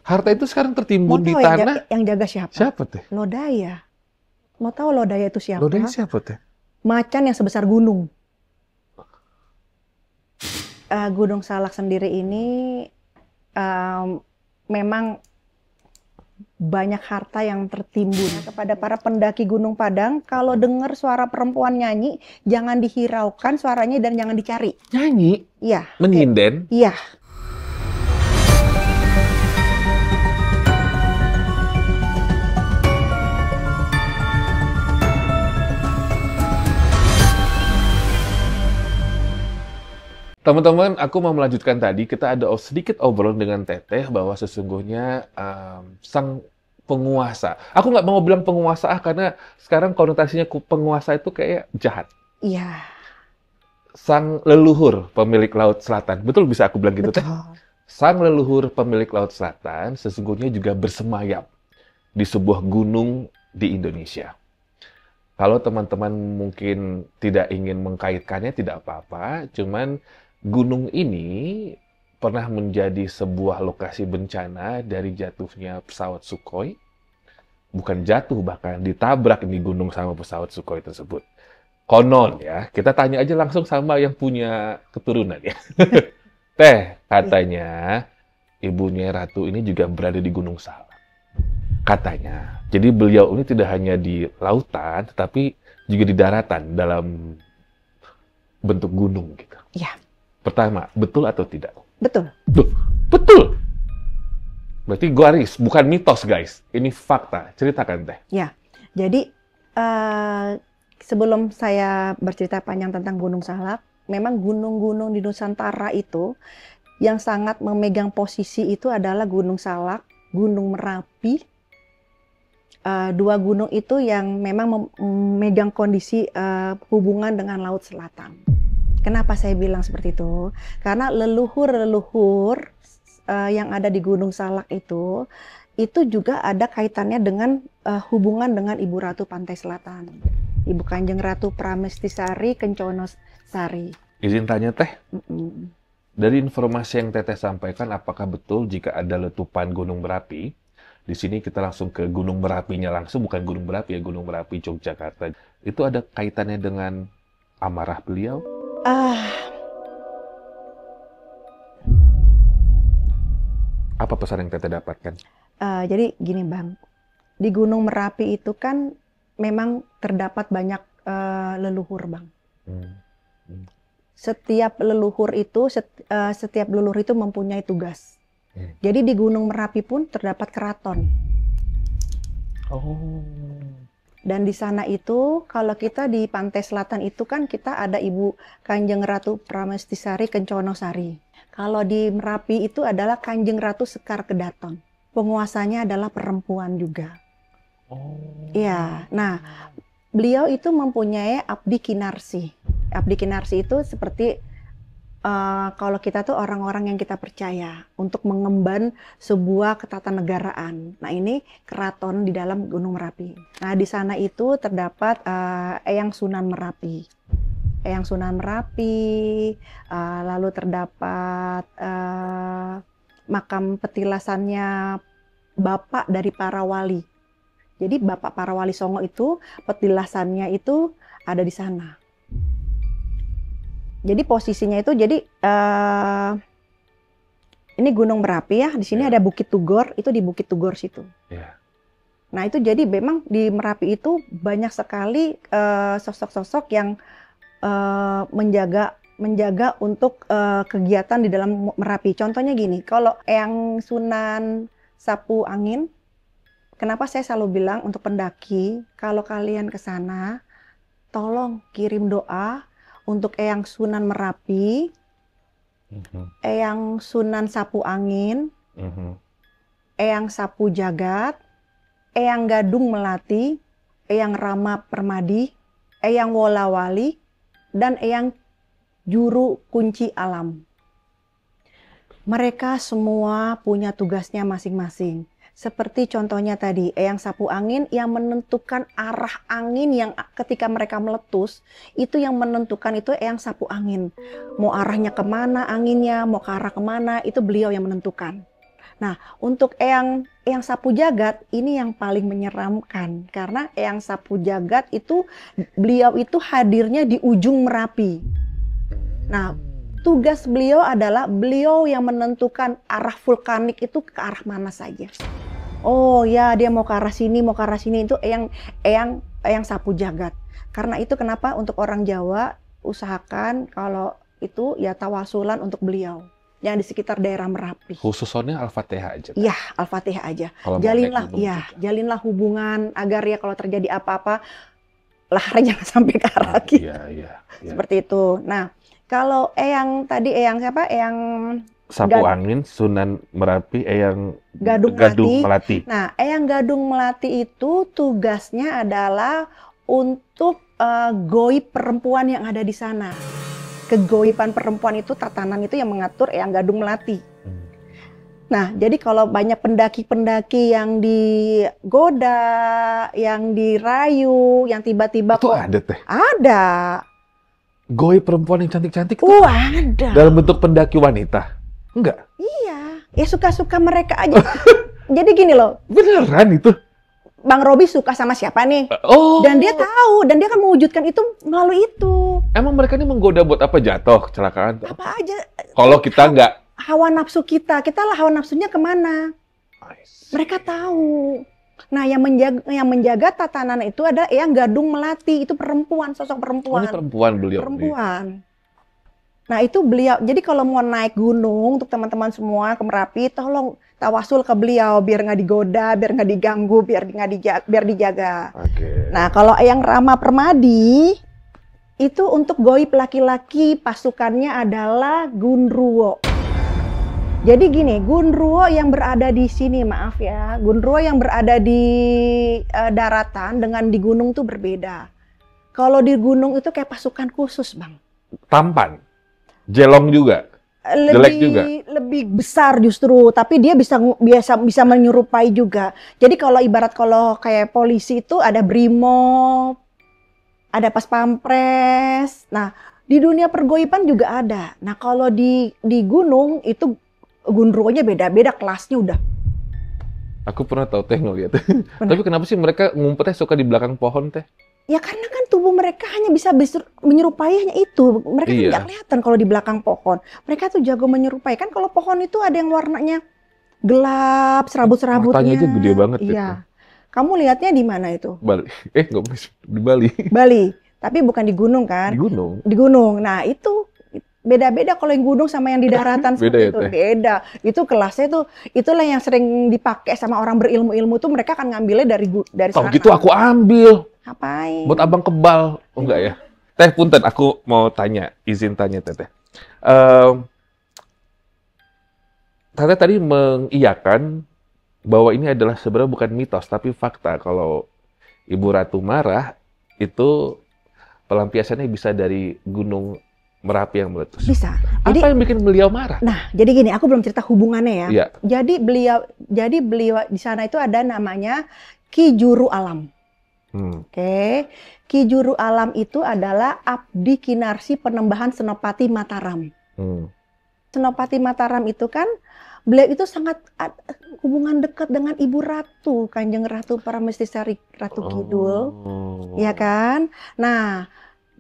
Harta itu sekarang Mau tertimbun di tahu tanah. yang jaga siapa? Siapa teh? Lodaya. Mau tahu Lodaya itu Lodaya siapa? siapa teh? Macan yang sebesar gunung. Gunung Salak sendiri ini memang banyak harta yang tertimbun. Kepada para pendaki Gunung Padang, kalau dengar suara perempuan nyanyi, jangan dihiraukan suaranya dan jangan dicari. Nyanyi? Iya. Menyinden? Iya. Teman-teman, aku mau melanjutkan tadi. Kita ada sedikit obrolan dengan Teteh bahwa sesungguhnya sang penguasa. Aku nggak mau bilang penguasa karena sekarang konotasinya penguasa itu kayak jahat. Iya. Sang leluhur pemilik Laut Selatan. Betul bisa aku bilang gitu, Teh? Betul. Sang leluhur pemilik Laut Selatan sesungguhnya juga bersemayam di sebuah gunung di Indonesia. Kalau teman-teman mungkin tidak ingin mengkaitkannya, tidak apa-apa. Cuman gunung ini pernah menjadi sebuah lokasi bencana dari jatuhnya pesawat Sukhoi. Bukan jatuh, bahkan ditabrak di gunung sama pesawat Sukhoi tersebut. Konon ya, kita tanya aja langsung sama yang punya keturunan ya. Teh, katanya ibunya Ratu ini juga berada di Gunung Salak. Katanya. Jadi beliau ini tidak hanya di lautan, tetapi juga di daratan dalam bentuk gunung gitu. Iya. Pertama, betul atau tidak? Betul. Duh, betul! Berarti garis, bukan mitos guys. Ini fakta. Ceritakan Teh. Ya. Jadi sebelum saya bercerita panjang tentang Gunung Salak, memang gunung-gunung di Nusantara itu yang sangat memegang posisi itu adalah Gunung Salak, Gunung Merapi. Dua gunung itu yang memang memegang kondisi hubungan dengan Laut Selatan. Kenapa saya bilang seperti itu? Karena leluhur-leluhur yang ada di Gunung Salak itu juga ada kaitannya dengan hubungan dengan Ibu Ratu Pantai Selatan. Ibu Kanjeng Ratu Pramestisari Kencono Sari. Izin tanya Teh, dari informasi yang Teteh sampaikan, apakah betul jika ada letupan Gunung Merapi? Di sini kita langsung ke Gunung Merapinya langsung, bukan Gunung Merapi ya, Gunung Merapi Yogyakarta. Itu ada kaitannya dengan amarah beliau? Apa pesan yang Teteh dapatkan? Jadi gini Bang, di Gunung Merapi itu kan memang terdapat banyak leluhur Bang. Setiap leluhur itu mempunyai tugas. Jadi di Gunung Merapi pun terdapat keraton. Oh. Dan di sana itu, kalau kita di pantai selatan itu kan kita ada Ibu Kanjeng Ratu Pramestisari Kencono Sari. Kalau di Merapi itu adalah Kanjeng Ratu Sekar Kedaton. Penguasanya adalah perempuan juga. Oh. Iya. Nah, beliau itu mempunyai Abdi Kinarsi. Abdi Kinarsi itu seperti kalau kita tuh orang-orang yang kita percaya untuk mengemban sebuah ketatanegaraan. Nah ini keraton di dalam Gunung Merapi. Nah di sana itu terdapat Eyang Sunan Merapi. Eyang Sunan Merapi, lalu terdapat makam petilasannya bapak dari para wali. Jadi bapak para wali Songo itu petilasannya itu ada di sana. Jadi posisinya itu ini Gunung Merapi ya, di sini ada Bukit Tugor, itu di Bukit Tugor situ. Nah itu jadi memang di Merapi itu banyak sekali sosok-sosok yang menjaga untuk kegiatan di dalam Merapi. Contohnya gini, kalau Eyang Sunan Sapu Angin, kenapa saya selalu bilang untuk pendaki, kalau kalian ke sana, tolong kirim doa untuk Eyang Sunan Merapi, Eyang Sunan Sapu Angin, Eyang Sapu Jagat, Eyang Gadung Melati, Eyang Rama Permadi, Eyang Wolawali, dan Eyang Juru Kunci Alam. Mereka semua punya tugasnya masing-masing. Seperti contohnya tadi, Eyang Sapu Angin yang menentukan arah angin yang ketika mereka meletus, itu yang menentukan itu Eyang Sapu Angin. Mau arahnya kemana anginnya, mau ke arah kemana, itu beliau yang menentukan. Nah, untuk Eyang Sapu Jagat ini yang paling menyeramkan karena Eyang Sapu Jagat itu beliau itu hadirnya di ujung Merapi. Nah, tugas beliau adalah beliau yang menentukan arah vulkanik itu ke arah mana saja. Oh ya, dia mau ke arah sini, mau ke arah sini, itu Eyang Sapu Jagat. Karena itu kenapa untuk orang Jawa usahakan kalau itu ya tawasulan untuk beliau yang di sekitar daerah Merapi. Khususnya Al-Fatihah aja. Iya, Al-Fatihah aja. Kalau mau Jalinlah, naik gunung ya, juga. jalinlah hubungan agar ya kalau terjadi apa-apa, laharnya jangan sampai ke arah kita. Iya, iya, iya. Seperti itu. Nah, kalau Eyang tadi, Eyang siapa? Eyang Sapu Angin, Sunan Merapi, Eyang Gadung Melati. Nah, Eyang Gadung Melati itu tugasnya adalah untuk goib perempuan yang ada di sana. Kegoiban perempuan itu, tatanan itu yang mengatur Eyang Gadung Melati. Nah, jadi kalau banyak pendaki-pendaki yang digoda, yang dirayu, yang tiba-tiba Itu kok ada teh. ada. Goib perempuan yang cantik-cantik itu Ada. dalam bentuk pendaki wanita. Enggak. Iya, ya suka-suka mereka aja. Jadi gini loh, Beneran itu? Bang Robi suka sama siapa nih? Oh. Dan dia tahu, dan dia akan mewujudkan itu melalui itu. Emang mereka ini menggoda buat apa? Jatuh, kecelakaan? Apa aja, Kalau kita enggak. hawa nafsu kita lah hawa nafsunya kemana? Mereka tahu. Nah, yang menjaga tatanan itu adalah Eyang Gadung Melati, itu perempuan, sosok Oh, perempuan. ini perempuan beliau. Perempuan. Nah, itu beliau. Jadi kalau mau naik gunung untuk teman-teman semua ke Merapi, tolong tawasul ke beliau biar nggak digoda, biar nggak diganggu, biar dijaga. Oke. Nah, kalau Eyang Rama Permadi itu untuk goib laki-laki, pasukannya adalah Gundruwo. Jadi gini, Gundruwo yang berada di sini, maaf ya, Gundruwo yang berada di daratan dengan di gunung tuh berbeda. Kalau di gunung itu kayak pasukan khusus, Bang. Tampan. Jelong juga. Jelek juga. Lebih besar justru, tapi dia bisa menyerupai juga. Jadi kalau kayak polisi itu ada Brimob, ada Pas Pampres. Nah, di dunia pergoiban juga ada. Nah, kalau di gunung itu Gundruwonya beda-beda kelasnya udah. Aku pernah tahu teh ngeliat. Tapi kenapa sih mereka ngumpetnya suka di belakang pohon teh? Ya karena kan tubuh mereka hanya bisa menyerupai hanya itu. Mereka kan nggak kelihatan kalau di belakang pohon. Mereka tuh jago menyerupai. Kan kalau pohon itu ada yang warnanya gelap, serabut-serabutnya. Matanya aja gede banget. Iya. Gitu. Kamu lihatnya di mana itu? Bali. Nggak boleh di Bali. Bali. Tapi bukan di gunung kan? Di gunung. Di gunung. Nah itu beda-beda kalau yang gunung sama yang di daratan Beda seperti itu. Beda. Itu kelasnya tuh, itulah yang sering dipakai sama orang berilmu-ilmu tuh, mereka akan ngambilnya dari Tahu sana. gitu aku ambil. Ngapain? Buat abang kebal. Oh enggak ya? Teh punten, aku mau tanya, izin tanya Teteh. Teteh tadi mengiyakan bahwa ini adalah sebenarnya bukan mitos, tapi fakta. Kalau Ibu Ratu marah, itu pelampiasannya bisa dari gunung Merapi yang meletus. Bisa. Apa yang bikin beliau marah? Nah, jadi gini, aku belum cerita hubungannya ya. Iya. Jadi beliau di sana itu ada namanya Ki Juru Alam. Oke. Ki Juru Alam itu adalah Abdi Kinarsi Penembahan Senopati Mataram. Senopati Mataram itu kan beliau itu sangat hubungan dekat dengan Ibu Ratu, Kanjeng Ratu Paramestisari Ratu Kidul. Ya kan? Nah,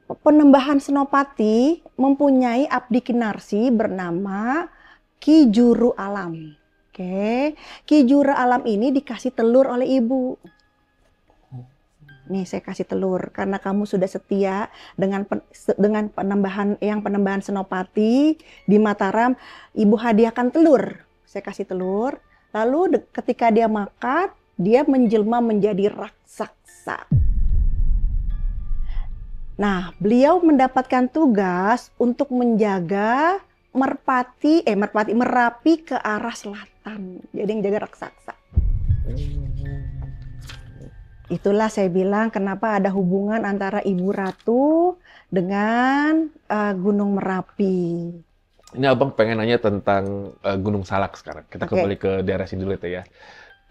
Penembahan Senopati mempunyai Abdi Kinarsi bernama Ki Juru Alam. Oke. Ki Juru Alam ini dikasih telur oleh ibu. Nih saya kasih telur karena kamu sudah setia dengan penembahan Senopati di Mataram, ibu hadiahkan telur. Saya kasih telur. Lalu ketika dia makan, dia menjelma menjadi raksasa. Nah, beliau mendapatkan tugas untuk menjaga Merapi ke arah selatan. Jadi yang jaga raksasa. Itulah saya bilang kenapa ada hubungan antara Ibu Ratu dengan Gunung Merapi. Ini abang pengen nanya tentang Gunung Salak sekarang. Kita kembali ke daerah sini dulu ya.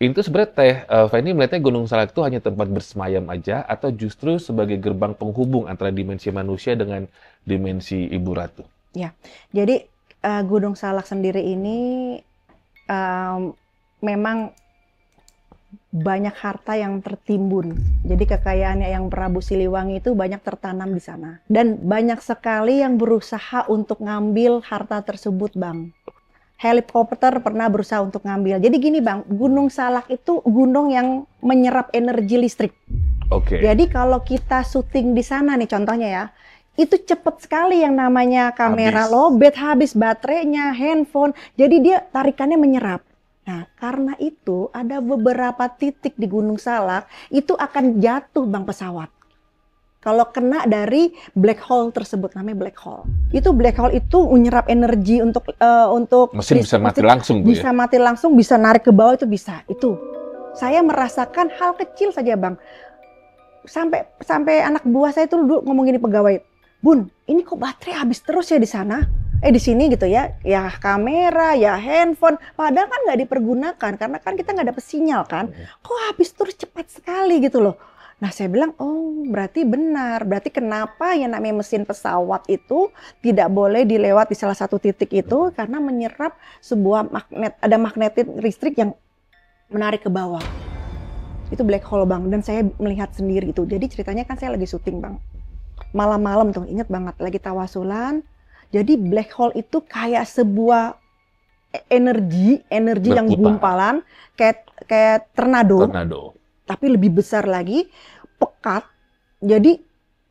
Itu sebenarnya Teh Feni melihatnya Gunung Salak itu hanya tempat bersemayam aja atau justru sebagai gerbang penghubung antara dimensi manusia dengan dimensi Ibu Ratu? Ya, jadi Gunung Salak sendiri ini memang banyak harta yang tertimbun. Jadi kekayaannya yang Prabu Siliwangi itu banyak tertanam di sana. Dan banyak sekali yang berusaha untuk ngambil harta tersebut, Bang. Helikopter pernah berusaha untuk ngambil. Jadi gini, Bang, Gunung Salak itu gunung yang menyerap energi listrik. Oke. Jadi kalau kita syuting di sana nih contohnya ya, itu cepet sekali yang namanya kamera lowbat, habis baterainya, handphone. Jadi dia tarikannya menyerap. Nah, karena itu ada beberapa titik di Gunung Salak itu akan jatuh, Bang, pesawat. Kalau kena dari black hole tersebut, namanya black hole. Itu black hole itu menyerap energi untuk Mesin bisa mati langsung, Bu, bisa mati langsung, bisa narik ke bawah, itu bisa. Itu saya merasakan hal kecil saja, Bang. Sampai anak buah saya itu dulu ngomong gini, pegawai, "Bun, ini kok baterai habis terus ya di sana? Di sini gitu ya, ya kamera, ya handphone, padahal kan nggak dipergunakan karena kan kita nggak dapet sinyal kan. Kok habis terus cepat sekali gitu loh." Nah saya bilang, oh berarti benar, berarti kenapa yang namanya mesin pesawat itu tidak boleh dilewat di salah satu titik itu karena menyerap sebuah magnet, ada magnetit listrik yang menarik ke bawah. Itu black hole, Bang, dan saya melihat sendiri itu. Jadi ceritanya kan saya lagi syuting, Bang. Malam-malam tuh, inget banget, lagi tawasulan. Jadi black hole itu kayak sebuah energi yang gumpalan, kayak tornado, tapi lebih besar lagi, pekat. Jadi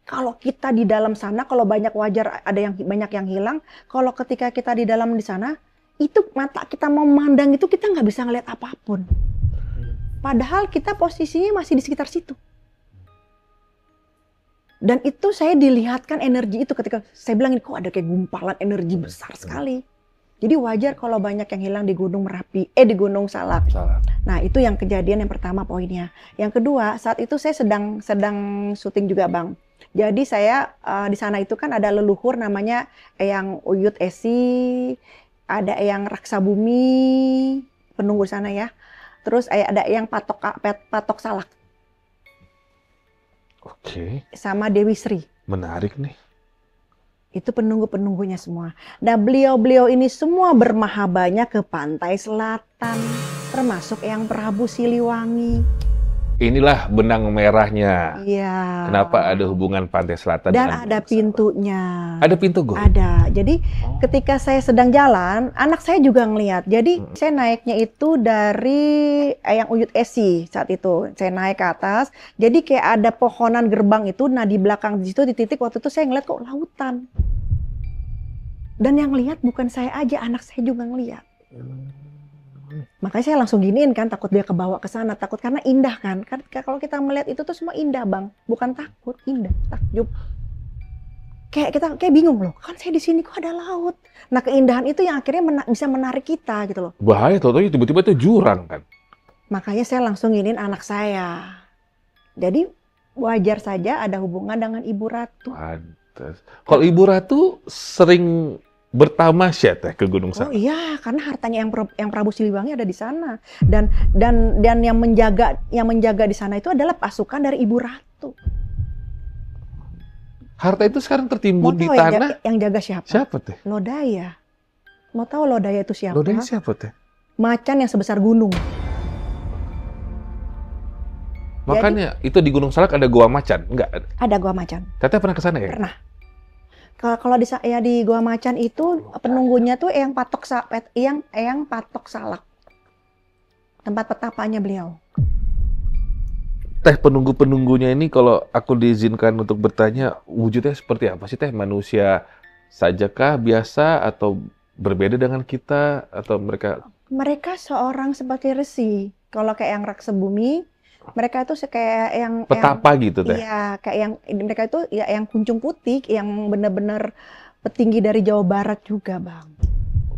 kalau kita di dalam sana, kalau banyak wajar ada yang banyak yang hilang. Kalau ketika kita di dalam di sana, itu mata kita memandang itu kita nggak bisa ngeliat apapun. Padahal kita posisinya masih di sekitar situ. Dan itu saya dilihatkan energi itu ketika saya bilang, kok ada kayak gumpalan energi besar sekali. Jadi wajar kalau banyak yang hilang di Gunung Merapi, di Gunung Salak. Nah itu yang kejadian yang pertama poinnya. Yang kedua, saat itu saya sedang syuting juga, Bang. Jadi saya di sana itu kan ada leluhur namanya Eyang Uyut Esi, ada Eyang Raksabumi, penunggu sana ya. Terus ada Eyang Patok Salak. Oke. Sama Dewi Sri. Menarik nih. Itu penunggu-penunggunya semua. Nah beliau-beliau ini semua bermahabahnya ke pantai selatan. Termasuk Eyang Prabu Siliwangi. Inilah benang merahnya. Iya. Kenapa ada hubungan pantai selatan dan dengan ada pintunya. Ada pintu, Go? Ada. Jadi ketika saya sedang jalan, anak saya juga ngelihat. Jadi saya naiknya itu dari Eyang Uyut Esi saat itu. Saya naik ke atas. Jadi kayak ada pohonan gerbang itu. Nah di belakang di situ di titik waktu itu saya ngeliat kok lautan. Dan yang lihat bukan saya aja, anak saya juga ngelihat. Makanya saya langsung giniin kan, takut dia kebawa ke sana, takut karena indah kan. Kalau kita melihat itu tuh semua indah, Bang. Bukan takut, indah, takjub. Kayak bingung loh, kan saya di sini kok ada laut. Nah, keindahan itu yang akhirnya bisa menarik kita gitu loh. Bahaya, totonya tiba-tiba itu jurang kan. Makanya saya langsung giniin anak saya. Jadi wajar saja ada hubungan dengan Ibu Ratu. Pantes. Kalau Ibu Ratu sering bertamasya teh ke Gunung Salak. Oh iya, karena hartanya yang Prabu Siliwangi ada di sana. Dan yang menjaga di sana itu adalah pasukan dari Ibu Ratu. Harta itu sekarang tertimbun di tanah. Yang jaga siapa? Siapa teh? Lodaya. Mau tahu Lodaya itu siapa? Lodaya siapa teh? Macan yang sebesar gunung. Makanya itu di Gunung Salak ada Gua Macan? Enggak? Ada Gua Macan. Teteh pernah ke sana ya? Pernah. Kalau di Gua Macan itu penunggunya tuh Eyang Patok Salak. Tempat petapanya beliau. Teh, penunggu-penunggunya ini kalau aku diizinkan untuk bertanya, wujudnya seperti apa sih teh? Manusia sajakah, biasa, atau berbeda dengan kita, atau mereka? Mereka seorang seperti resi. Kalau kayak yang Raksabumi, mereka itu kayak yang petapa gitu teh? Iya, kayak yang mereka itu ya yang kuncung putih, yang benar-benar petinggi dari Jawa Barat juga, Bang.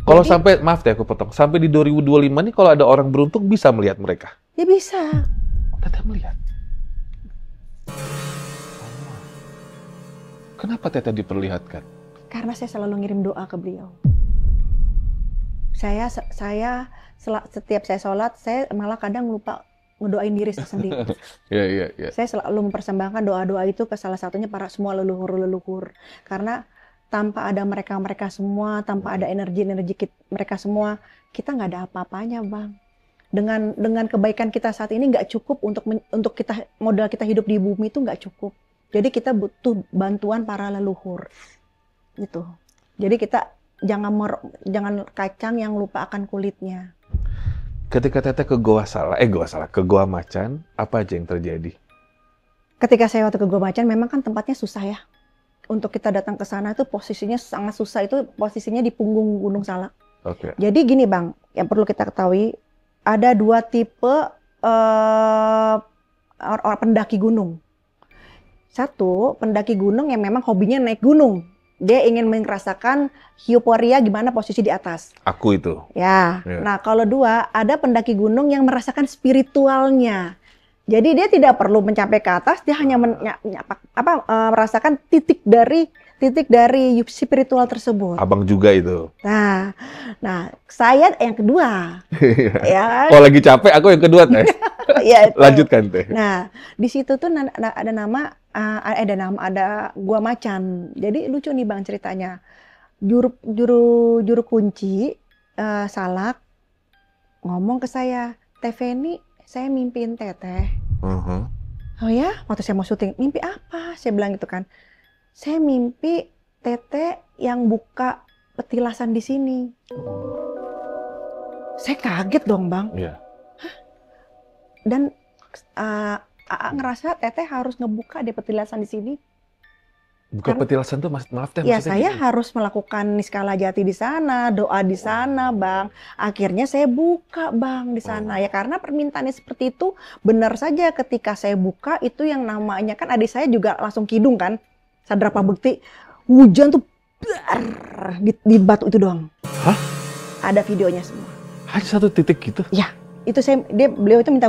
Kalau sampai, maaf teh aku potong, sampai di 2025 nih kalau ada orang beruntung bisa melihat mereka? Ya bisa. Teteh melihat? Kenapa Teteh diperlihatkan? Karena saya selalu ngirim doa ke beliau. Saya setiap saya sholat, saya malah kadang lupa ngedoain diri saya sendiri. Iya. Saya selalu mempersembahkan doa-doa itu ke salah satunya para semua leluhur-leluhur. Karena tanpa ada mereka semua, tanpa ada energi mereka semua, kita nggak ada apa-apanya, Bang. Dengan kebaikan kita saat ini nggak cukup untuk kita modal kita hidup di bumi itu nggak cukup. Jadi kita butuh bantuan para leluhur, gitu. Jadi kita jangan kacang yang lupa akan kulitnya. Ketika Teteh ke ke Goa Macan, apa aja yang terjadi? Ketika saya waktu ke Gua Macan, memang kan tempatnya susah ya. Untuk kita datang ke sana itu posisinya sangat susah, itu posisinya di punggung Gunung Salak. Oke. Jadi gini Bang, yang perlu kita ketahui, ada 2 tipe orang pendaki gunung. Satu, pendaki gunung yang memang hobinya naik gunung. Dia ingin merasakan euforia gimana posisi di atas. Aku itu. Ya. Ya. Nah, kalau 2, ada pendaki gunung yang merasakan spiritualnya. Jadi dia tidak perlu mencapai ke atas, dia hanya merasakan titik dari spiritual tersebut. Abang juga itu. Nah, saya yang kedua. Ya. Kalau lagi capek, aku yang kedua, Teh. Ya, itu. Lanjutkan, Teh. Nah, di situ tuh ada Gua Macan. Jadi lucu nih Bang ceritanya. Juru kunci Salak ngomong ke saya, Teh Feni, saya mimpiin Teteh. Oh ya, waktu saya mau syuting, mimpi apa? Saya bilang gitu kan. Saya mimpi Teteh yang buka petilasan di sini. Saya kaget dong Bang. Iya. Hah? Dan ngerasa Teteh harus ngebuka deh petilasan di sini. Buka petilasan tuh maaf Teh. Ya saya harus melakukan niskala jati di sana, doa di sana Bang. Akhirnya saya buka Bang di sana. Ya karena permintaannya seperti itu, benar saja ketika saya buka itu yang namanya kan adik saya juga langsung kidung kan. Sadrapa Bekti, hujan tuh di batu itu doang. Hah? Ada videonya semua. Hanya satu titik gitu? Ya. Itu beliau itu minta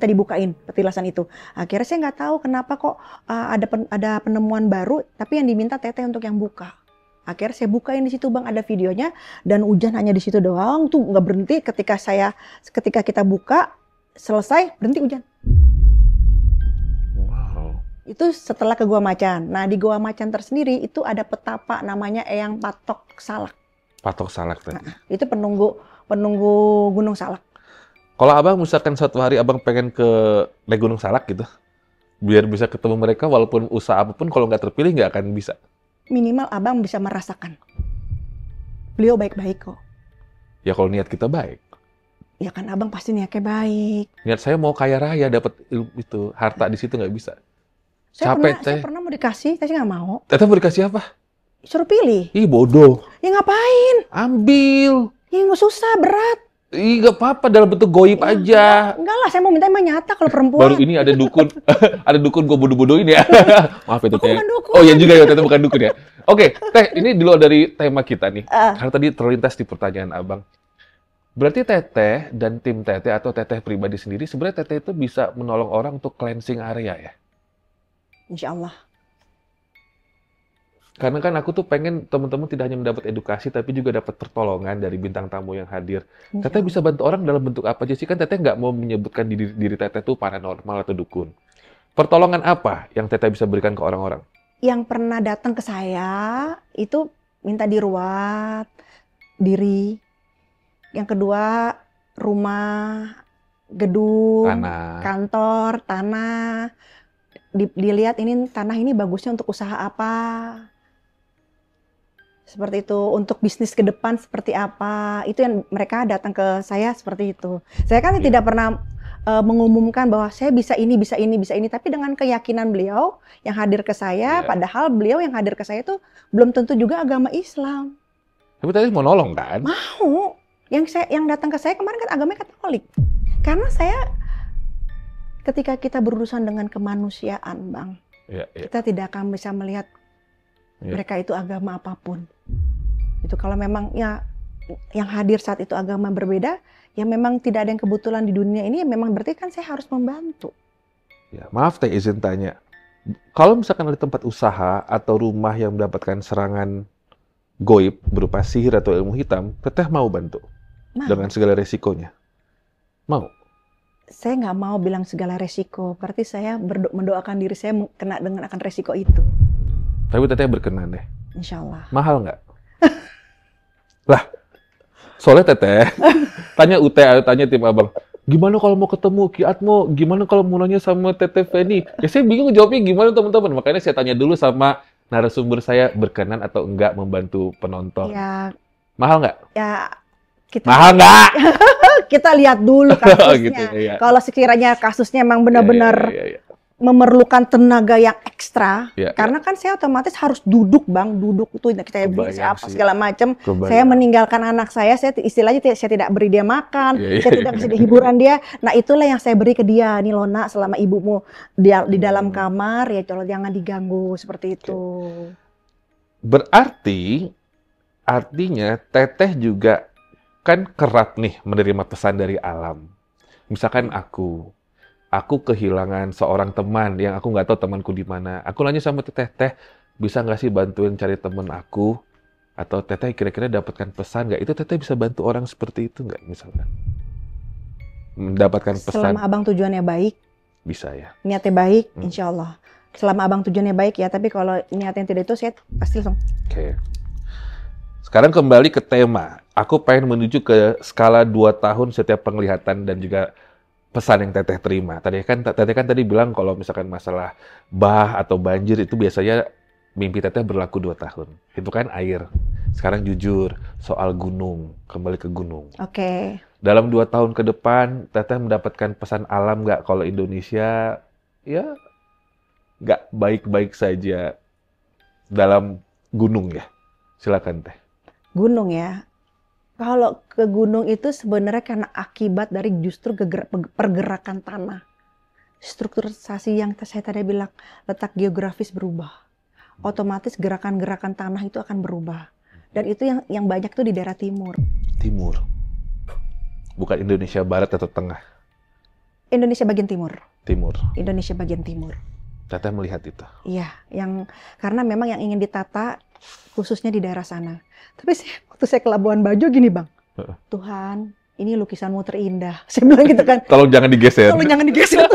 dibukain petilasan itu. Akhirnya saya nggak tahu kenapa kok ada penemuan baru, tapi yang diminta Teteh untuk yang buka. Akhirnya saya bukain di situ Bang, ada videonya dan hujan hanya di situ doang tuh nggak berhenti. Ketika kita buka selesai berhenti hujan. Wow. Itu setelah ke Gua Macan. Nah di Gua Macan tersendiri itu ada petapa namanya Eyang Patok Salak. Patok Salak tadi. Nah, itu penunggu Gunung Salak. Kalau Abang misalkan suatu hari Abang pengen naik Gunung Salak gitu, biar bisa ketemu mereka walaupun usaha apapun, kalau nggak terpilih nggak akan bisa. Minimal Abang bisa merasakan. Beliau baik-baik kok. Ya kalau niat kita baik. Ya kan Abang pasti niatnya baik. Niat saya mau kaya raya, dapat itu harta di situ nggak bisa. Saya Capek, pernah mau dikasih, tapi nggak mau. Teteh mau dikasih apa? Suruh pilih. Ih bodoh. Ya ngapain? Ambil. Ya nggak susah, berat. Ih nggak apa-apa, dalam bentuk goib Ya, aja. Enggak lah, saya mau minta emang nyata kalau perempuan. Baru ini ada dukun, ada dukun gue bodoh-bodohin ya. Maaf ya Teteh. Bukan dukun. Oh ya juga ya, Teteh bukan dukun ya. Oke, Teh, ini di luar dari tema kita nih. Karena tadi terlintas di pertanyaan Abang. Berarti Teteh dan tim Teteh atau Teteh pribadi sendiri, sebenarnya Teteh itu bisa menolong orang untuk cleansing area ya? Insya Allah. Karena kan aku tuh pengen teman-teman tidak hanya mendapat edukasi, tapi juga dapat pertolongan dari bintang tamu yang hadir. Teteh bisa bantu orang dalam bentuk apa aja sih? Kan Teteh nggak mau menyebutkan diri Teteh tuh paranormal atau dukun. Pertolongan apa yang Teteh bisa berikan ke orang-orang? Yang pernah datang ke saya, itu minta diruat, diri. Yang kedua, rumah, gedung, kantor, tanah. Dilihat ini tanah ini bagusnya untuk usaha apa. Seperti itu, untuk bisnis ke depan seperti apa. Itu yang mereka datang ke saya seperti itu. Saya kan tidak pernah mengumumkan bahwa saya bisa ini, bisa ini, bisa ini. Tapi dengan keyakinan beliau yang hadir ke saya, padahal beliau yang hadir ke saya itu belum tentu juga agama Islam. Tapi tadi mau nolong kan? Mau. Yang datang ke saya kemarin kan agamanya Katolik. Karena saya ketika kita berurusan dengan kemanusiaan, Bang, kita tidak akan bisa melihat mereka itu agama apapun. Itu kalau memang ya yang hadir saat itu agama berbeda, ya memang tidak ada yang kebetulan di dunia ini, ya memang berarti kan saya harus membantu. Ya, maaf Teh, izin tanya. Kalau misalkan ada tempat usaha atau rumah yang mendapatkan serangan goib berupa sihir atau ilmu hitam, Teteh mau bantu? Mau. Dengan segala resikonya? Mau? Saya nggak mau bilang segala resiko, berarti saya mendoakan diri saya kena dengan akan resiko itu. Tapi Teteh berkenan deh. Insya Allah. Mahal nggak? Lah, Soalnya Teteh, tanya UT, tanya tim abang, gimana kalau mau ketemu Ki Atmo, gimana kalau mau nanya sama Teteh Feni? Ya saya bingung jawabnya gimana teman-teman, makanya saya tanya dulu sama narasumber saya berkenan atau enggak membantu penonton. Ya, Mahal nggak? ya kita Mahal nggak? kita lihat dulu Oh gitu kasusnya. ya. Kalau sekiranya kasusnya emang Ya, benar-benar ya. memerlukan tenaga yang ekstra, Ya, karena kan saya otomatis harus duduk bang, duduk itu kita beli Kebayang apa sih. segala macam. Kebayang. Saya meninggalkan anak saya istilahnya saya tidak beri dia makan, Ya, saya tidak kasih dia hiburan dia. Nah itulah yang saya beri ke dia, nih Lona, selama ibumu di dalam kamar ya kalau jangan diganggu seperti itu. Berarti artinya Teteh juga kan kerap nih menerima pesan dari alam. Misalkan aku kehilangan seorang teman yang aku nggak tahu temanku di mana. Aku nanya sama Teteh, bisa nggak sih bantuin cari teman aku? Atau Teteh kira-kira dapatkan pesan nggak? Itu Teteh bisa bantu orang seperti itu nggak misalkan? Mendapatkan pesan Selama abang tujuannya baik, bisa ya. niatnya baik, insya Allah. Selama abang tujuannya baik ya, tapi kalau niatnya tidak itu saya pasti langsung. Oke. Sekarang kembali ke tema. Aku pengen menuju ke skala 2 tahun setiap penglihatan dan juga pesan yang Teteh terima. Teteh kan tadi bilang kalau misalkan masalah bah atau banjir itu biasanya mimpi Teteh berlaku 2 tahun. Itu kan air. Sekarang jujur soal gunung, kembali ke gunung. Oke. Dalam 2 tahun ke depan, Teteh mendapatkan pesan alam nggak kalau Indonesia ya nggak baik-baik saja dalam gunung ya? Silakan Teh. Gunung ya. Kalau ke gunung itu sebenarnya karena akibat dari justru pergerakan tanah. Strukturisasi yang saya tadi bilang, letak geografis berubah. Otomatis gerakan-gerakan tanah itu akan berubah. Dan itu yang banyak tuh di daerah timur. Timur. Bukan Indonesia Barat atau Tengah. Indonesia bagian timur. Timur. Indonesia bagian timur. Teteh melihat itu. Iya, karena memang yang ingin ditata khususnya di daerah sana. Tapi waktu saya ke Labuan Bajo gini bang, Tuhan, ini lukisanmu terindah. Saya bilang gitu kan. Tolong jangan digeser. Tolong jangan digeser.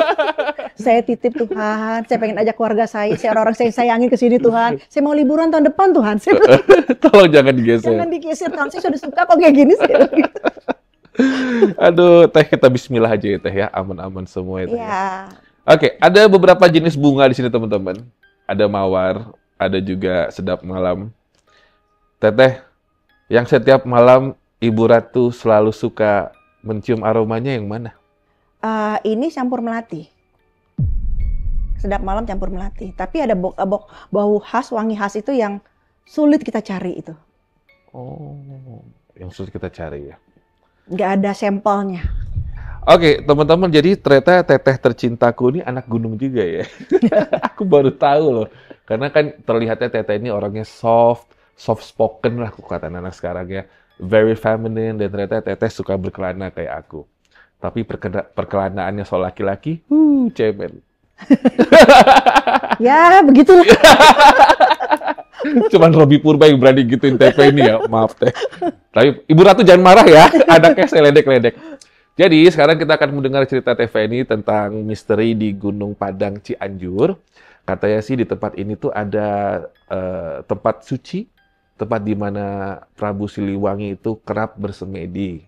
Saya titip Tuhan, saya pengen ajak keluarga saya orang-orang saya sayangin ke sini Tuhan. Saya mau liburan tahun depan Tuhan. Saya bilang, tolong jangan digeser. Jangan digeser Tuhan, saya sudah suka kok kayak gini. Saya gitu. Aduh, Teh kita bismillah aja ya Teh ya, aman-aman semua ya Teh. Ya. Oke, ada beberapa jenis bunga di sini teman-teman. Ada mawar, ada juga sedap malam. Teteh, yang setiap malam Ibu Ratu selalu suka mencium aromanya yang mana? Ini campur melati. Sedap malam campur melati. Tapi ada bau khas, wangi khas itu yang sulit kita cari itu. Oh, yang sulit kita cari ya. Nggak ada sampelnya. Oke, teman-teman, jadi ternyata Teteh tercintaku ini anak gunung juga ya. Aku baru tahu loh. Karena kan terlihatnya Teteh ini orangnya soft spoken lah kata anak sekarang ya. Very feminine dan ternyata Teteh suka berkelana kayak aku. Tapi perkelanaannya soal laki-laki, cemen. Ya, begitulah. Cuman Robby Purba yang berani gituin Teteh ini ya, maaf Teh. Tapi Ibu Ratu jangan marah ya, anaknya saya ledek-ledek. Jadi sekarang kita akan mendengar cerita Teh Feni tentang misteri di Gunung Padang Cianjur. Katanya sih di tempat ini tuh ada tempat suci, tempat di mana Prabu Siliwangi itu kerap bersemedi.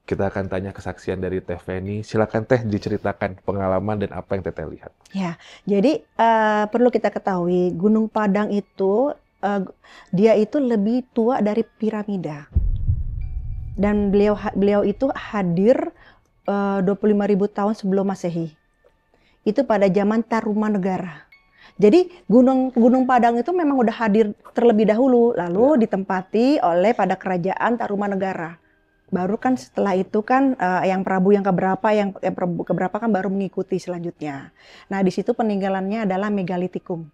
Kita akan tanya kesaksian dari Teh Feni. Silakan Teh diceritakan pengalaman dan apa yang Teteh lihat. Ya, jadi perlu kita ketahui Gunung Padang itu dia itu lebih tua dari piramida. Dan beliau itu hadir 25.000 tahun sebelum Masehi. Itu pada zaman Tarumanegara. Jadi Gunung Padang itu memang udah hadir terlebih dahulu, lalu ditempati oleh pada kerajaan Tarumanegara. Baru kan setelah itu kan yang Prabu yang keberapa kan baru mengikuti selanjutnya. Nah di situ peninggalannya adalah megalitikum.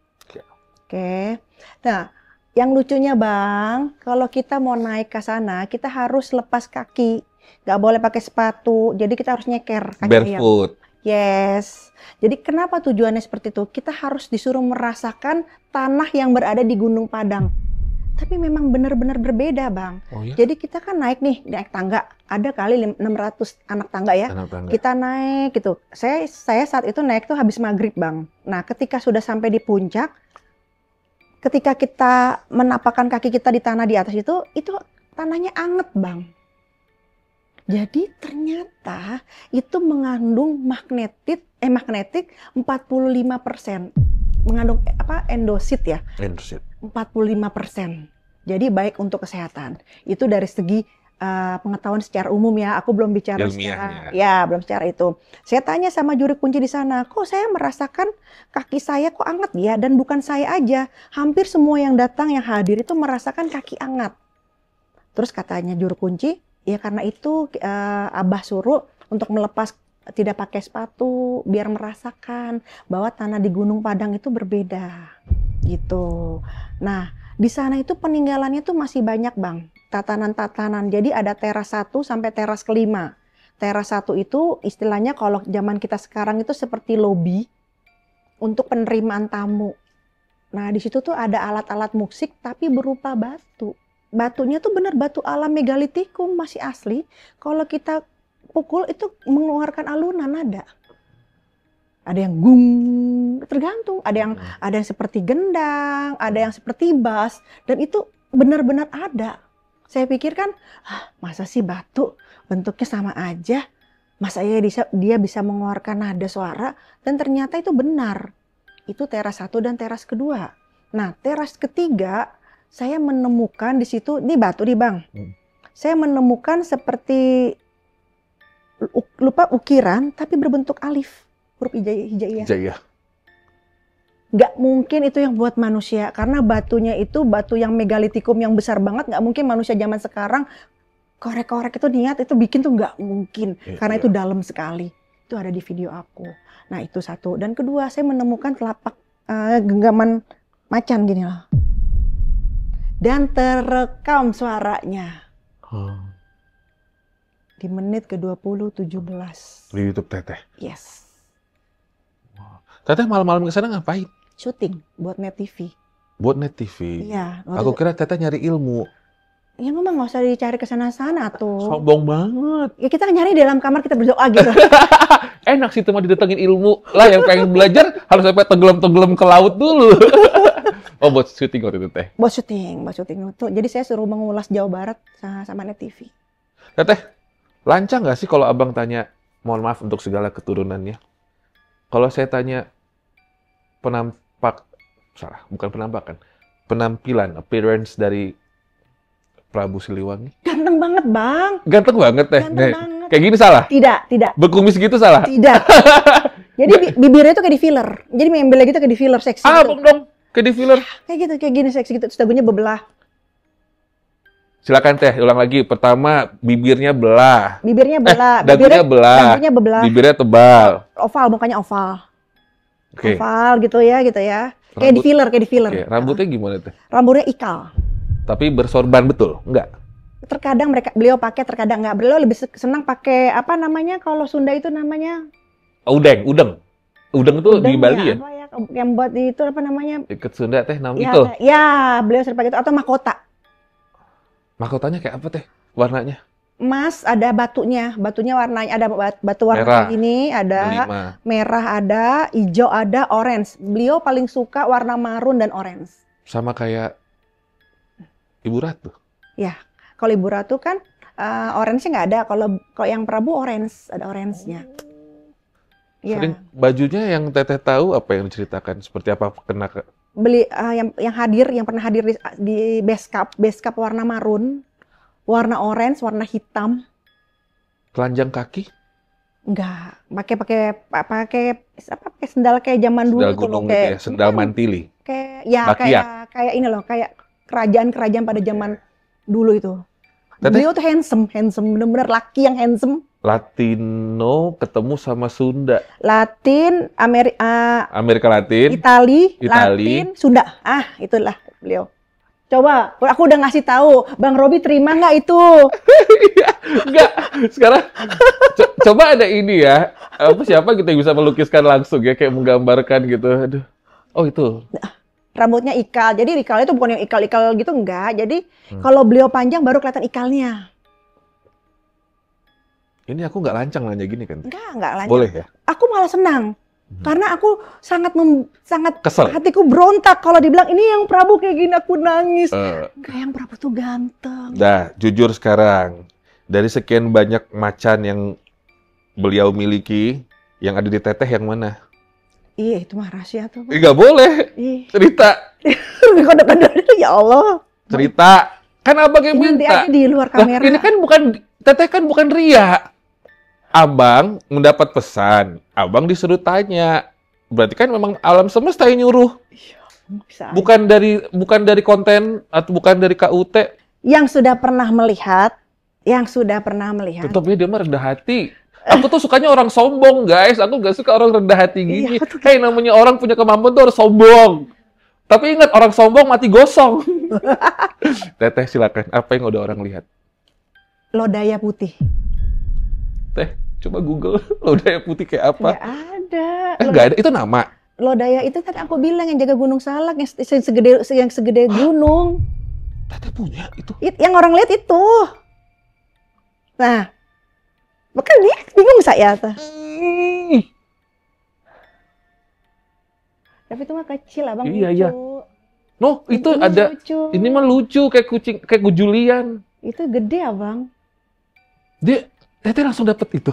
Oke. Nah yang lucunya bang, kalau kita mau naik ke sana kita harus lepas kaki, nggak boleh pakai sepatu. Jadi kita harus nyeker kaki barefoot. Yes. Jadi kenapa tujuannya seperti itu? Kita harus disuruh merasakan tanah yang berada di Gunung Padang. Tapi memang benar-benar berbeda, Bang. Oh, iya? Jadi kita kan naik tangga. Ada kali 600 anak tangga ya. Kita naik gitu. Saya saat itu naik tuh habis maghrib, Bang. Nah, ketika sudah sampai di puncak, ketika kita menapakkan kaki kita di tanah di atas itu tanahnya anget, Bang. Jadi ternyata itu mengandung magnetik 45%. Mengandung endosit ya. Endosit. 45%. Jadi baik untuk kesehatan. Itu dari segi pengetahuan secara umum ya. Aku belum bicara Ilmiahnya. belum secara itu. Saya tanya sama juru kunci di sana, kok saya merasakan kaki saya kok anget ya? Dan bukan saya aja, hampir semua yang datang yang hadir itu merasakan kaki anget. Terus katanya juru kunci, ya karena itu Abah suruh untuk melepas tidak pakai sepatu biar merasakan bahwa tanah di Gunung Padang itu berbeda gitu. Nah, di sana itu peninggalannya tuh masih banyak, Bang. Tatanan-tatanan. Jadi ada teras 1 sampai teras ke-5. Teras 1 itu istilahnya kalau zaman kita sekarang itu seperti lobi untuk penerimaan tamu. Nah, di situ tuh ada alat-alat musik tapi berupa batu. Batunya tuh bener batu alam megalitikum, masih asli. Kalau kita pukul itu mengeluarkan alunan nada. Ada yang gung, tergantung. Ada yang seperti gendang, ada yang seperti bass, dan itu benar-benar ada. Saya pikir kan, masa sih batu bentuknya sama aja, masa dia bisa mengeluarkan nada suara, dan ternyata itu benar. Itu teras 1 dan teras kedua. Nah, teras ketiga saya menemukan di situ, ini batu nih Bang. Saya menemukan seperti ukiran tapi berbentuk alif, huruf hijaiyah. Nggak mungkin itu yang buat manusia, karena batunya itu batu yang megalitikum yang besar banget. Nggak mungkin manusia zaman sekarang korek-korek itu niat itu bikin tuh nggak mungkin, karena itu dalam sekali. Itu ada di video aku. Nah itu satu. Dan kedua, saya menemukan telapak genggaman macan gini loh. Dan terekam suaranya. Di menit ke-20:17. Di YouTube Teteh? Yes. Teteh malam-malam ke sana ngapain? Syuting buat Net TV. Buat Net TV? Iya. Aku kira Teteh nyari ilmu. Ya memang nggak usah dicari ke sana-sana tuh. Sombong banget. Ya kita nyari di dalam kamar, kita berdoa gitu. Enak sih cuma didatengin ilmu. Lah yang pengen belajar harus sampai tenggelam-tenggelam ke laut dulu. Oh buat syuting waktu itu Teh? Buat syuting. Jadi saya suruh mengulas Jawa Barat sama Net TV. Teteh, lancang nggak sih kalau abang tanya, mohon maaf untuk segala keturunannya. Kalau saya tanya penampilan, appearance dari Prabu Siliwangi. Ganteng banget, Bang. Ganteng banget, Teh. Ganteng banget. Kayak gini salah? Tidak. Berkumis gitu salah? Tidak. Jadi bibirnya itu kayak di filler. Jadi membelnya gitu kayak di filler, seksi. Gitu. Dong, kayak di filler. Kayak gini seksi gitu. Terus dagunya bebelah. Silakan Teh, ulang lagi. Pertama, bibirnya belah. Dagunya belah. Bibirnya tebal. Oval, mukanya oval. Okay. Oval gitu ya. Kayak di filler. Okay. Rambutnya gimana Teh? Rambutnya ikal. Tapi bersorban betul? Enggak? Terkadang beliau pakai, terkadang enggak. Beliau lebih senang pakai apa namanya, kalau Sunda itu namanya? Udeng itu di Bali ya? Apa ya? Yang buat itu apa namanya? Ikat Sunda Teh, ya, itu? Ya, beliau sering pakai itu. Atau mahkota. Mahkotanya kayak apa Teh? Warnanya? Emas, ada batunya warnanya, ada batu warna ini, ada merah, ada hijau, ada orange. Beliau paling suka warna marun dan orange. Sama kayak Ibu Ratu? Ya, kalau Ibu Ratu kan orange-nya nggak ada. Kalau yang Prabu orange, ada orange-nya. Sering bajunya yang Teteh tahu apa yang diceritakan? Seperti apa kena yang pernah hadir di base cup warna marun, warna orange, warna hitam. Telanjang kaki? Enggak, pakai sendal kayak zaman dulu sendal gunung gitu ya, sendal mantili. Kayak ini loh, kayak kerajaan pada zaman dulu itu. Teteh? Beliau tuh handsome, bener-bener laki yang handsome. Latino ketemu sama Sunda. Amerika Latin. Itali, Latin, Sunda. Itulah beliau. Coba, aku udah ngasih tahu, Bang Robi terima nggak itu? Enggak. Sekarang coba ada ini ya. Siapa kita yang bisa melukiskan langsung ya, kayak menggambarkan gitu. Aduh. Oh itu. Rambutnya ikal. Jadi ikalnya itu bukan yang ikal-ikal gitu, enggak. Jadi kalau beliau panjang baru kelihatan ikalnya. Ini aku nggak lancang nanya gini kan? Enggak lancang. Boleh ya? Aku malah senang. Karena aku sangat kesel. Hatiku berontak kalau dibilang ini yang Prabu kayak gini, aku nangis. Kayak yang Prabu tuh ganteng. Dah, jujur sekarang. Dari sekian banyak macan yang beliau miliki, yang ada di teteh yang mana? Iya, itu mah rahasia tuh, Bang. Nggak boleh. Ih, Cerita. kode-kode ya Allah. Cerita. Kan abang yang Nanti minta. aja di luar Lah, kamera. ini kan bukan, teteh kan bukan ria. Abang mendapat pesan. Abang disuruh tanya. Berarti kan memang alam semesta yang nyuruh. Bisa aja. Bukan dari konten atau bukan dari KUT. Yang sudah pernah melihat, Tetap dia mah rendah hati. Aku tuh sukanya orang sombong, guys. Aku gak suka orang rendah hati gini. Iya, betul. Kayak namanya orang punya kemampuan tuh harus sombong. Tapi ingat, orang sombong mati gosong. Teteh silakan. Apa yang udah orang lihat? Lodaya putih. Teh, coba Google lodaya putih kayak apa? Nggak ada. Nggak ada. Itu nama. Lodaya itu tadi aku bilang yang jaga Gunung Salak yang segede gunung. Teteh punya itu. Yang orang lihat itu. Nah, makanya bingung saya tuh. Tapi itu mah kecil, Abang. Iya, lucu. iya. No, itu Ini ada. lucu. Ini mah lucu kayak kucing, kayak gujulian. Itu gede, Abang. Teteh langsung dapet itu.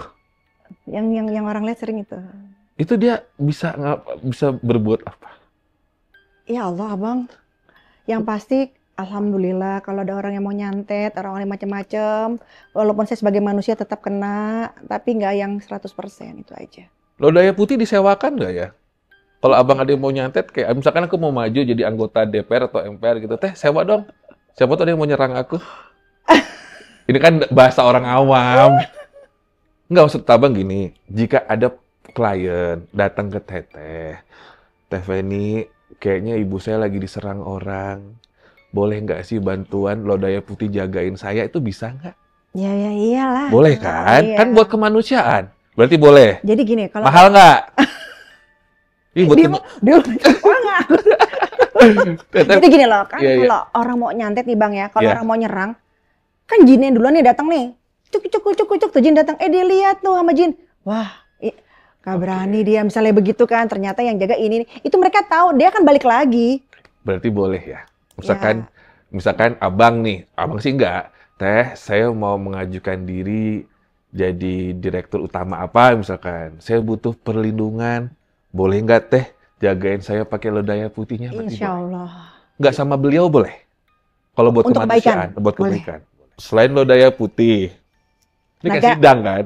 Yang orang lihat sering itu. Itu dia bisa berbuat apa? Ya Allah, Abang. Yang pasti alhamdulillah kalau ada orang yang mau nyantet, orang yang macam-macam, walaupun saya sebagai manusia tetap kena, tapi nggak yang 100% itu aja. Lodaya putih disewakan nggak ya? Kalau abang ada yang mau nyantet, kayak misalkan aku mau maju jadi anggota DPR atau MPR gitu, teh sewa dong. Siapa tuh ada yang mau nyerang aku? Ini kan bahasa orang awam. Nggak, maksud abang gini, jika ada klien datang ke teteh, Teh Feni, kayaknya ibu saya lagi diserang orang. Boleh nggak sih bantuan lodaya putih jagain saya, itu bisa nggak? Ya iyalah. Boleh kan? Iya. Kan buat kemanusiaan. Berarti boleh. Jadi gini, kalau Mahal nggak? Ih, buat dia banget. Teteh, Jadi gini loh, kan Iya, iya. kalau orang mau nyantet nih Bang ya, kalau Iya. orang mau nyerang, kan jinnya duluan nih datang nih. Cuk tuh jin datang. Dia lihat tuh sama jin. Wah, gak berani dia misalnya begitu kan. Ternyata yang jaga ini. Itu mereka tahu, dia akan balik lagi. berarti boleh ya. Misalkan abang nih, abang sih enggak. Teh, saya mau mengajukan diri jadi direktur utama apa misalkan. Saya butuh perlindungan. Boleh nggak teh jagain saya pakai lodaya putihnya? Berarti Insya boleh. Allah. Nggak sama beliau boleh? Kalau buat Untuk kemanusiaan, kebaikan? buat Boleh. kebaikan. Selain lodaya putih, ini kayak Naga. sidang kan?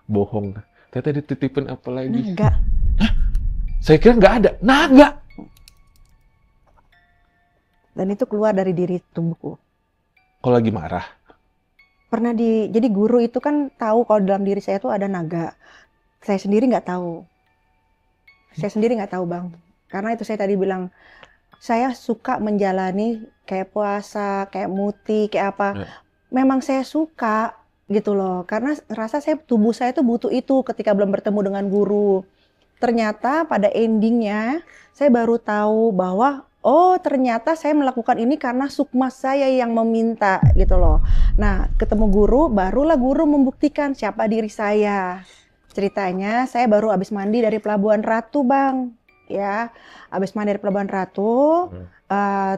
Bohong. Teteh dititipin apa lagi? Naga. Saya kira nggak ada. Naga. Dan itu keluar dari diri tubuhku. Kalau lagi marah. Jadi guru itu kan tahu kalau dalam diri saya tuh ada naga. Saya sendiri nggak tahu. Bang. Karena itu saya tadi bilang, saya suka menjalani kayak puasa, kayak muti, kayak apa. Ya. Memang saya suka gitu loh. Karena rasa tubuh saya tuh butuh itu ketika belum bertemu dengan guru. Ternyata pada endingnya saya baru tahu bahwa oh ternyata saya melakukan ini karena sukma saya yang meminta gitu loh. Nah ketemu guru, barulah guru membuktikan siapa diri saya. Ceritanya saya baru habis mandi dari Pelabuhan Ratu Bang. Ya, habis mandi dari Pelabuhan Ratu.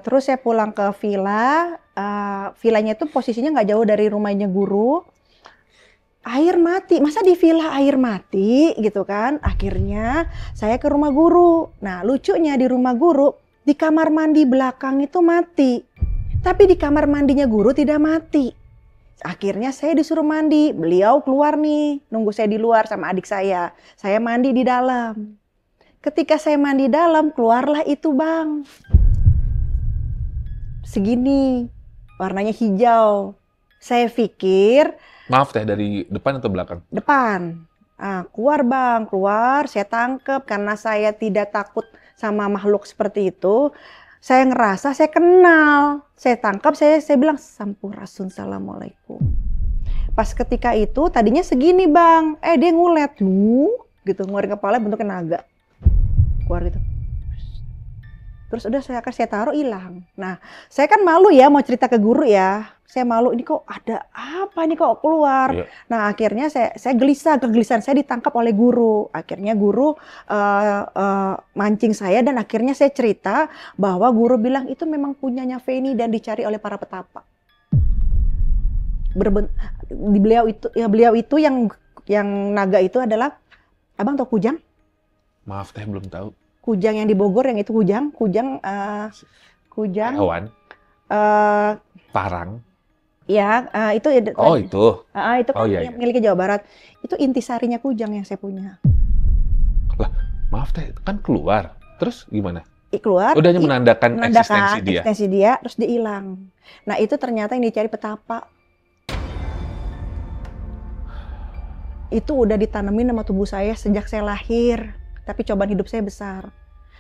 Terus saya pulang ke villa. Villanya itu posisinya nggak jauh dari rumahnya guru. Air mati, masa di villa air mati gitu kan. Akhirnya saya ke rumah guru. Nah lucunya di rumah guru, di kamar mandi belakang itu mati. Tapi di kamar mandinya guru tidak mati. Akhirnya saya disuruh mandi, beliau keluar nih, nunggu saya di luar sama adik saya. Saya mandi di dalam. Ketika saya mandi dalam, keluarlah itu Bang. Segini, warnanya hijau. Saya pikir Maaf teh, dari depan atau belakang? depan. Keluar Bang, keluar, saya tangkep karena saya tidak takut sama makhluk seperti itu. Saya ngerasa saya kenal, saya tangkap, saya bilang sampurasun assalamualaikum. Pas ketika itu tadinya segini Bang, dia ngulet gitu, ngeluarin kepala bentuknya naga, keluar gitu. Terus udah saya taruh hilang. Nah saya kan malu ya mau cerita ke guru ya, saya malu ini kok ada apa ini kok keluar. Iya. Nah akhirnya saya gelisah, kegelisahan saya ditangkap oleh guru. Akhirnya guru mancing saya dan akhirnya saya cerita bahwa guru bilang itu memang punyanya Feni dan dicari oleh para petapa. berben di beliau itu yang naga itu adalah, Abang tahu Kujang? Maaf teh belum tahu. Kujang yang di Bogor yang itu Kujang Hewan, eh parang. ya itu Oh itu. itu Oh kan iya, yang iya. miliknya Jawa Barat. Itu intisarinya Kujang yang saya punya. Lah, maaf teh, kan keluar. Terus gimana? Keluar, Udah hanya menandakan eksistensi dia. eksistensi dia, terus dia hilang. Nah itu ternyata yang dicari petapa. Itu udah ditanemin sama tubuh saya sejak saya lahir. Tapi cobaan hidup saya besar.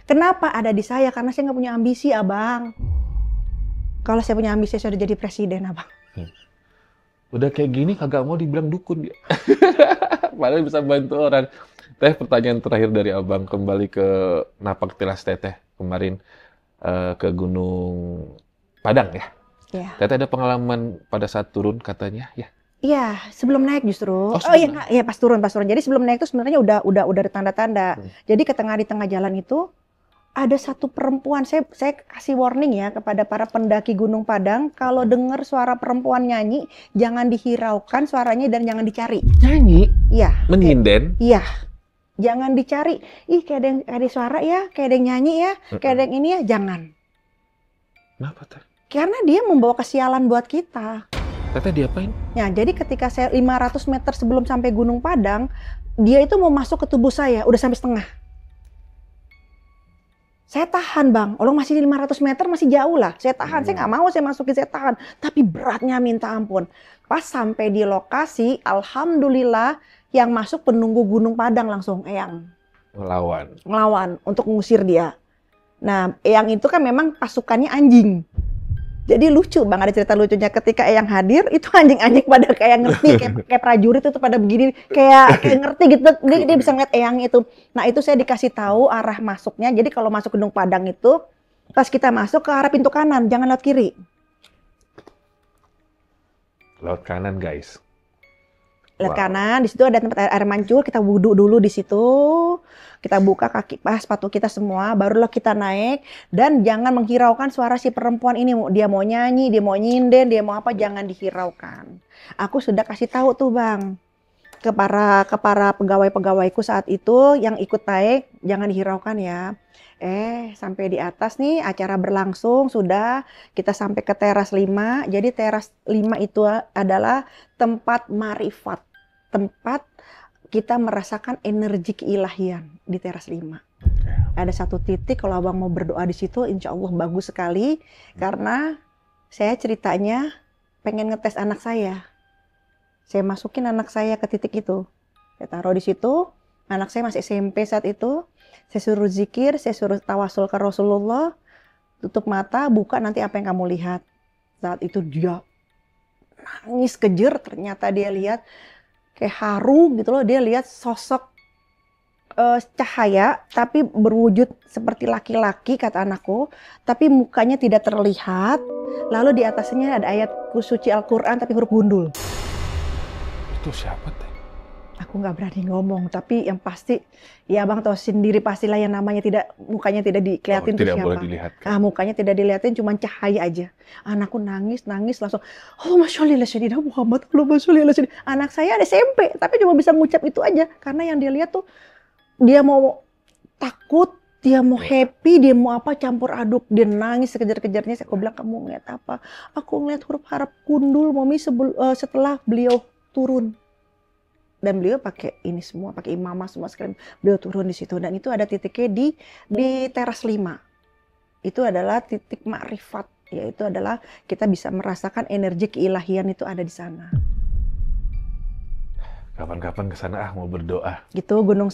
Kenapa ada di saya? Karena saya nggak punya ambisi, Abang. Kalau saya punya ambisi, saya sudah jadi presiden, Abang. Udah kayak gini kagak mau dibilang dukun dia. Padahal bisa bantu orang. Teh, pertanyaan terakhir dari Abang, kembali ke Napak Tilas Teteh kemarin ke Gunung Padang ya. Iya. Teteh ada pengalaman pada saat turun katanya ya. Iya, sebelum naik justru. Oh, Iya, sebelum iya pas turun. Jadi sebelum naik itu sebenarnya udah ada tanda-tanda. Jadi di tengah jalan itu ada satu perempuan. Saya kasih warning ya kepada para pendaki Gunung Padang, kalau dengar suara perempuan nyanyi, jangan dihiraukan suaranya dan jangan dicari. Nyanyi? Iya. Menyinden? Iya. Jangan dicari. Ih, kayak ada suara ya, kayak ada yang nyanyi ya, kayak ada yang ini ya, jangan. Kenapa teh? Karena dia membawa kesialan buat kita. Teteh diapain? Ya, jadi ketika saya 500 meter sebelum sampai Gunung Padang, dia itu mau masuk ke tubuh saya, udah sampai setengah. Saya tahan, Bang. Allah masih di 500 meter, masih jauh lah. Saya tahan, saya nggak mau saya masukin, saya tahan. Tapi beratnya minta ampun. Pas sampai di lokasi, alhamdulillah yang masuk penunggu Gunung Padang langsung, Eyang. Ngelawan untuk mengusir dia. Nah, Eyang itu kan memang pasukannya anjing. Jadi lucu, Bang, ada cerita lucunya ketika Eyang hadir, itu anjing-anjing pada kayak ngerti, kayak prajurit itu pada begini, kayak ngerti gitu, dia bisa ngeliat Eyang itu. Nah itu saya dikasih tahu arah masuknya, jadi kalau masuk Gunung Padang itu, pas kita masuk ke arah pintu kanan, jangan lewat kiri. Lewat kanan, guys. Lewat kanan, di situ ada tempat air mancur, kita wudhu dulu di situ. Kita buka kaki sepatu kita semua, barulah kita naik. Dan jangan menghiraukan suara si perempuan ini. Dia mau nyanyi, dia mau nyinden, dia mau apa, jangan dihiraukan. Aku sudah kasih tahu tuh, Bang, ke para pegawai-pegawaiku saat itu yang ikut naik, jangan dihiraukan ya. Sampai di atas nih, acara berlangsung, sudah kita sampai ke teras 5. Jadi teras 5 itu adalah tempat marifat, tempat kita merasakan energi keilahian di teras 5. Ada satu titik kalau Abang mau berdoa di situ, insya Allah bagus sekali. Karena saya ceritanya pengen ngetes anak saya. Saya masukin anak saya ke titik itu. Saya taruh di situ, anak saya masih SMP saat itu. Saya suruh zikir, saya suruh tawasul ke Rasulullah. Tutup mata, buka nanti apa yang kamu lihat. Saat itu dia nangis kejer, ternyata dia lihat kayak haru gitu loh, dia lihat sosok cahaya tapi berwujud seperti laki-laki kata anakku, tapi mukanya tidak terlihat, lalu di atasnya ada ayat suci Al-Quran tapi huruf gundul. Itu siapa teh? Aku nggak berani ngomong, tapi yang pasti ya Abang tahu sendiri pastilah yang namanya mukanya tidak dikeliatin tuh tidak siapa. Boleh dilihatkan. Mukanya tidak dilihatin, cuma cahaya aja. Anakku nangis langsung. Oh, Masyaallah Sayyidina Muhammad, Allahumma sholli ala sayyidina. Anak saya ada SMP, tapi cuma bisa ngucap itu aja. Karena yang dia lihat tuh, dia mau takut, dia mau happy, dia mau apa, campur aduk. Dia nangis sekejar-kejarnya. Aku bilang, kamu ngeliat apa? Aku ngeliat huruf harap gundul, Mami, setelah beliau turun. Dan beliau pakai ini semua, pakai imamah semua sekali. Beliau turun di situ. Dan itu ada titiknya di teras 5. Itu adalah titik makrifat. Yaitu adalah kita bisa merasakan energi keilahian itu ada di sana. Kapan-kapan ke sana mau berdoa. Gitu, Gunung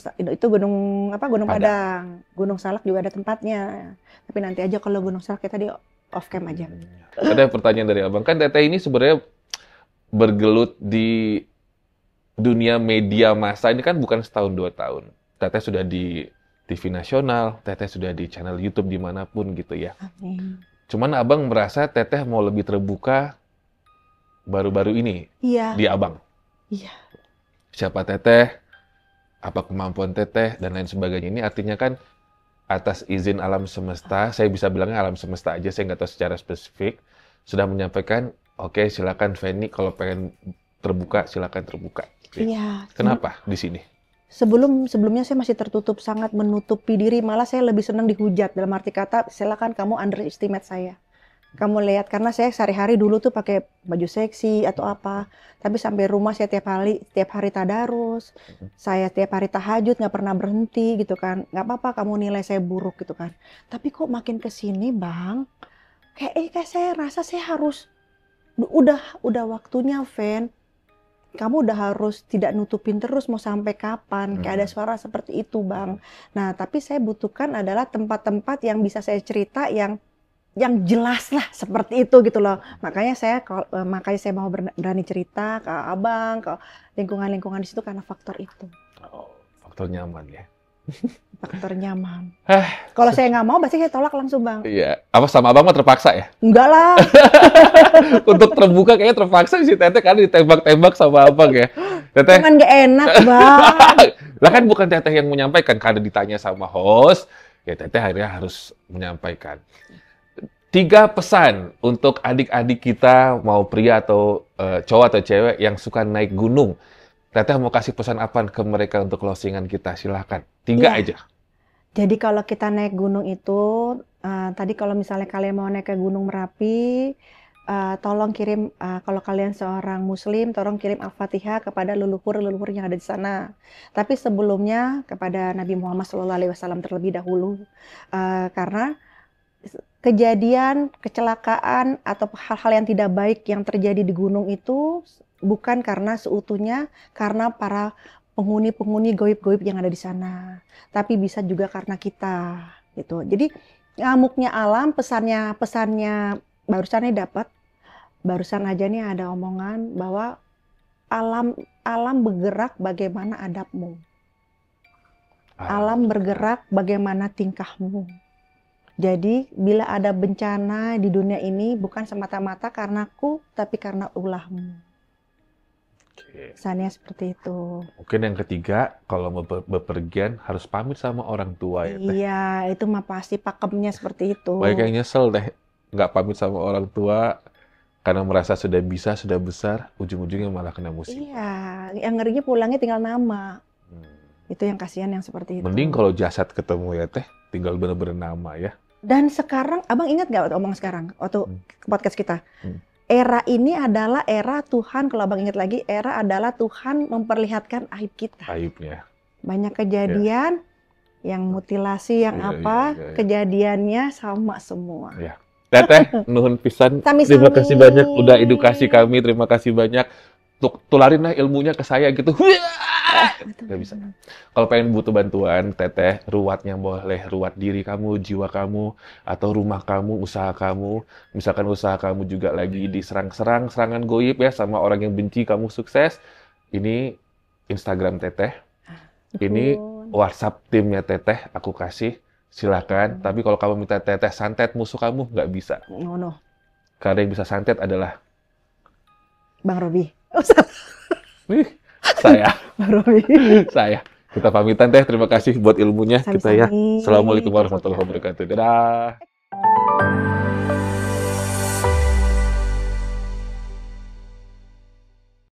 Padang. Gunung Salak juga ada tempatnya. Tapi nanti aja kalau Gunung Salak kita di off cam aja. Ada pertanyaan dari Abang. Kan Teteh ini sebenarnya bergelut di dunia media massa ini kan bukan setahun 2 tahun. Teteh sudah di TV nasional, Teteh sudah di channel YouTube dimanapun gitu ya. Amin. Cuman Abang merasa Teteh mau lebih terbuka baru-baru ini di Abang. Iya. Siapa Teteh, apa kemampuan Teteh, dan lain sebagainya. Ini artinya kan atas izin alam semesta, saya bisa bilangnya alam semesta aja, saya nggak tahu secara spesifik, sudah menyampaikan, Oke, silakan Feni kalau pengen terbuka, silakan terbuka. Oke. Iya. Kenapa di sini? Sebelumnya saya masih tertutup, sangat menutupi diri, malah saya lebih senang dihujat, dalam arti kata, silakan kamu underestimate saya. Kamu lihat, karena saya sehari-hari dulu tuh pakai baju seksi atau apa, tapi sampai rumah saya tiap hari tadarus, saya tiap hari tahajud, nggak pernah berhenti gitu kan. Nggak apa-apa kamu nilai saya buruk gitu kan. Tapi kok makin kesini Bang, kayak saya rasa saya harus, udah waktunya Fen. Kamu udah harus tidak nutupin terus, mau sampai kapan? Kayak ada suara seperti itu, Bang. Nah, tapi saya butuhkan adalah tempat-tempat yang bisa saya cerita yang jelas lah seperti itu gitu loh. Makanya saya mau berani cerita ke Abang, ke lingkungan-lingkungan di situ karena faktor itu. Oh, faktor nyaman ya. Faktor nyaman. Kalau saya nggak mau, pasti saya tolak langsung, Bang. Iya. Apa sama Abang mah terpaksa ya? Enggak lah. Untuk terbuka kayaknya terpaksa si Teteh karena ditembak-tembak sama Abang ya. Teteh. Cuman nggak enak, Bang. Lah kan bukan Teteh yang menyampaikan, karena ditanya sama host, ya Teteh akhirnya harus menyampaikan. 3 pesan untuk adik-adik kita, mau pria atau cowok atau cewek yang suka naik gunung. Teteh mau kasih pesan apa ke mereka untuk closingan kita? Silahkan. 3 aja. Jadi kalau kita naik gunung itu, tadi kalau misalnya kalian mau naik ke Gunung Merapi, tolong kirim, kalau kalian seorang Muslim, tolong kirim Al-Fatihah kepada leluhur-leluhur yang ada di sana. Tapi sebelumnya kepada Nabi Muhammad SAW terlebih dahulu, karena kejadian, kecelakaan, atau hal-hal yang tidak baik yang terjadi di gunung itu bukan karena seutuhnya karena para penghuni-penghuni goib-goib yang ada di sana, tapi bisa juga karena kita gitu. Jadi ngamuknya alam, pesannya barusan aja nih ada omongan bahwa alam bergerak bagaimana adabmu, alam bergerak bagaimana tingkahmu. Jadi bila ada bencana di dunia ini bukan semata-mata karena aku, tapi karena ulahmu. Pesannya seperti itu. Mungkin yang ketiga, kalau mau bepergian harus pamit sama orang tua ya Teh. Iya, itu mah pasti pakemnya seperti itu. Banyak yang nyesel deh, nggak pamit sama orang tua karena merasa sudah bisa, sudah besar, ujung-ujungnya malah kena musibah. Iya, yang ngerinya pulangnya tinggal nama. Itu yang kasihan yang seperti itu. Mending kalau jasad ketemu ya Teh, tinggal bener-bener nama ya. Dan sekarang, Abang ingat nggak omong sekarang waktu podcast kita? Era ini adalah era Tuhan, kalau Abang ingat lagi, era adalah Tuhan memperlihatkan aib kita. Aibnya. Banyak kejadian, yang mutilasi, yang kejadiannya sama semua. Ya. Teteh, nuhun pisan. Sami-sami. Terima kasih banyak udah edukasi kami, terima kasih banyak. Tularin lah ilmunya ke saya gitu. Gak bisa. Kalau pengen butuh bantuan, Teteh, ruwatnya boleh ruwat diri kamu, jiwa kamu, atau rumah kamu, usaha kamu. Misalkan usaha kamu juga lagi diserang-serang, serangan goib ya, sama orang yang benci kamu sukses. Ini Instagram Teteh. Ini WhatsApp timnya Teteh, aku kasih. Silakan. Tapi kalau kamu minta Teteh santet musuh kamu, nggak bisa. No. Karena yang bisa santet adalah Bang Robi. Saya. Bang Robi. Saya. Kita pamitan Teh, terima kasih buat ilmunya. Kita ya. Assalamualaikum warahmatullahi wabarakatuh. Dadah.